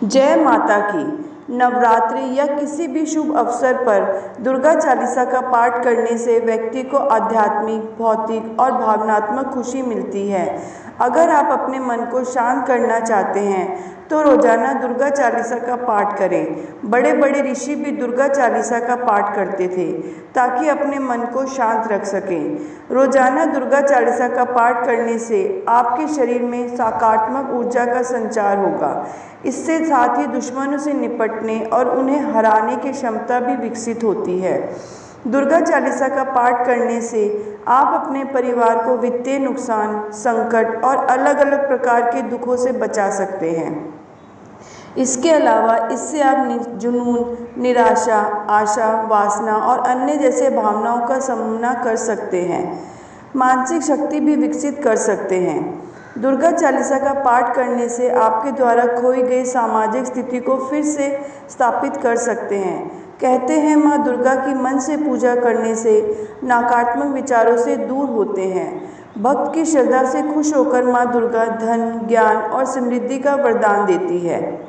जय माता की। नवरात्रि या किसी भी शुभ अवसर पर दुर्गा चालीसा का पाठ करने से व्यक्ति को आध्यात्मिक, भौतिक और भावनात्मक खुशी मिलती है। अगर आप अपने मन को शांत करना चाहते हैं तो रोजाना दुर्गा चालीसा का पाठ करें। बड़े बड़े ऋषि भी दुर्गा चालीसा का पाठ करते थे ताकि अपने मन को शांत रख सकें। रोजाना दुर्गा चालीसा का पाठ करने से आपके शरीर में सकारात्मक ऊर्जा का संचार होगा। इससे साथ ही दुश्मनों से निपटने और उन्हें हराने की क्षमता भी विकसित होती है। दुर्गा चालीसा का पाठ करने से आप अपने परिवार को वित्तीय नुकसान, संकट और अलग अलग प्रकार के दुखों से बचा सकते हैं। इसके अलावा इससे आप जुनून, निराशा, आशा, वासना और अन्य जैसे भावनाओं का सामना कर सकते हैं। मानसिक शक्ति भी विकसित कर सकते हैं। दुर्गा चालीसा का पाठ करने से आपके द्वारा खोई गई सामाजिक स्थिति को फिर से स्थापित कर सकते हैं। कहते हैं माँ दुर्गा की मन से पूजा करने से नकारात्मक विचारों से दूर होते हैं। भक्त की श्रद्धा से खुश होकर माँ दुर्गा धन, ज्ञान और समृद्धि का वरदान देती है।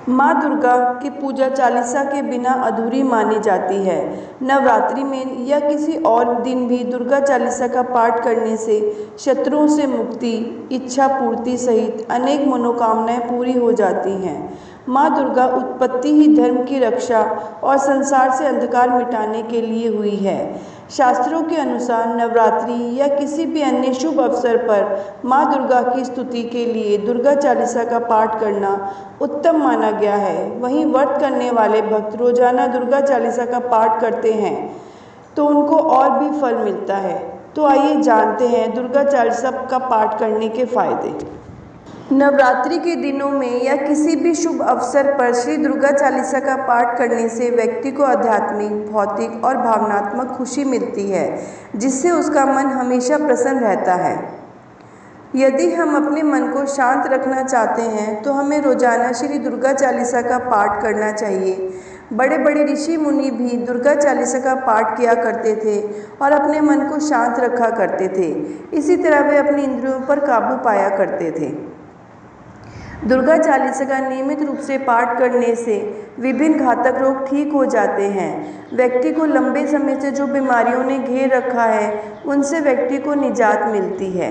माँ दुर्गा की पूजा चालीसा के बिना अधूरी मानी जाती है। नवरात्रि में या किसी और दिन भी दुर्गा चालीसा का पाठ करने से शत्रुओं से मुक्ति, इच्छा पूर्ति सहित अनेक मनोकामनाएं पूरी हो जाती हैं। माँ दुर्गा उत्पत्ति ही धर्म की रक्षा और संसार से अंधकार मिटाने के लिए हुई है। शास्त्रों के अनुसार नवरात्रि या किसी भी अन्य शुभ अवसर पर माँ दुर्गा की स्तुति के लिए दुर्गा चालीसा का पाठ करना उत्तम माना गया है। वहीं व्रत करने वाले भक्त रोजाना दुर्गा चालीसा का पाठ करते हैं तो उनको और भी फल मिलता है। तो आइए जानते हैं दुर्गा चालीसा का पाठ करने के फायदे। नवरात्रि के दिनों में या किसी भी शुभ अवसर पर श्री दुर्गा चालीसा का पाठ करने से व्यक्ति को आध्यात्मिक, भौतिक और भावनात्मक खुशी मिलती है, जिससे उसका मन हमेशा प्रसन्न रहता है। यदि हम अपने मन को शांत रखना चाहते हैं तो हमें रोजाना श्री दुर्गा चालीसा का पाठ करना चाहिए। बड़े बड़े ऋषि मुनि भी दुर्गा चालीसा का पाठ किया करते थे और अपने मन को शांत रखा करते थे। इसी तरह वे अपनी इंद्रियों पर काबू पाया करते थे। दुर्गा चालीसा का नियमित रूप से पाठ करने से विभिन्न घातक रोग ठीक हो जाते हैं। व्यक्ति को लंबे समय से जो बीमारियों ने घेर रखा है उनसे व्यक्ति को निजात मिलती है।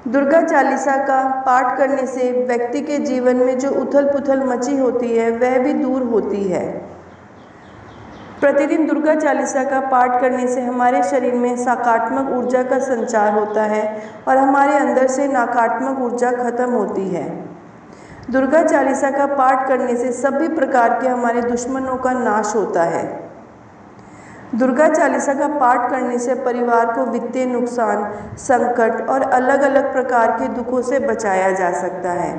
दुर्गा चालीसा का पाठ करने से व्यक्ति के जीवन में जो उथल पुथल मची होती है वह भी दूर होती है। प्रतिदिन दुर्गा चालीसा का पाठ करने से हमारे शरीर में सकारात्मक ऊर्जा का संचार होता है और हमारे अंदर से नकारात्मक ऊर्जा खत्म होती है। दुर्गा चालीसा का पाठ करने से सभी प्रकार के हमारे दुश्मनों का नाश होता है। दुर्गा चालीसा का पाठ करने से परिवार को वित्तीय नुकसान, संकट और अलग अलग प्रकार के दुखों से बचाया जा सकता है।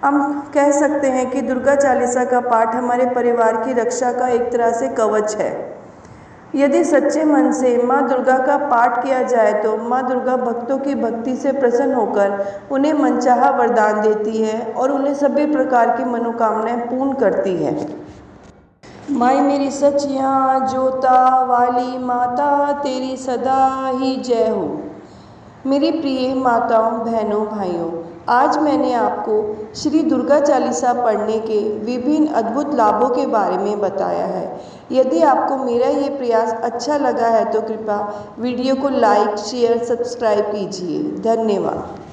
हम कह सकते हैं कि दुर्गा चालीसा का पाठ हमारे परिवार की रक्षा का एक तरह से कवच है। यदि सच्चे मन से माँ दुर्गा का पाठ किया जाए तो माँ दुर्गा भक्तों की भक्ति से प्रसन्न होकर उन्हें मनचाहा वरदान देती है और उन्हें सभी प्रकार की मनोकामनाएं पूर्ण करती है। माई मेरी सचिया जोता वाली माता तेरी सदा ही जय हो। मेरी प्रिय माताओं, बहनों, भाइयों, आज मैंने आपको श्री दुर्गा चालीसा पढ़ने के विभिन्न अद्भुत लाभों के बारे में बताया है। यदि आपको मेरा ये प्रयास अच्छा लगा है तो कृपया वीडियो को लाइक, शेयर, सब्सक्राइब कीजिए। धन्यवाद।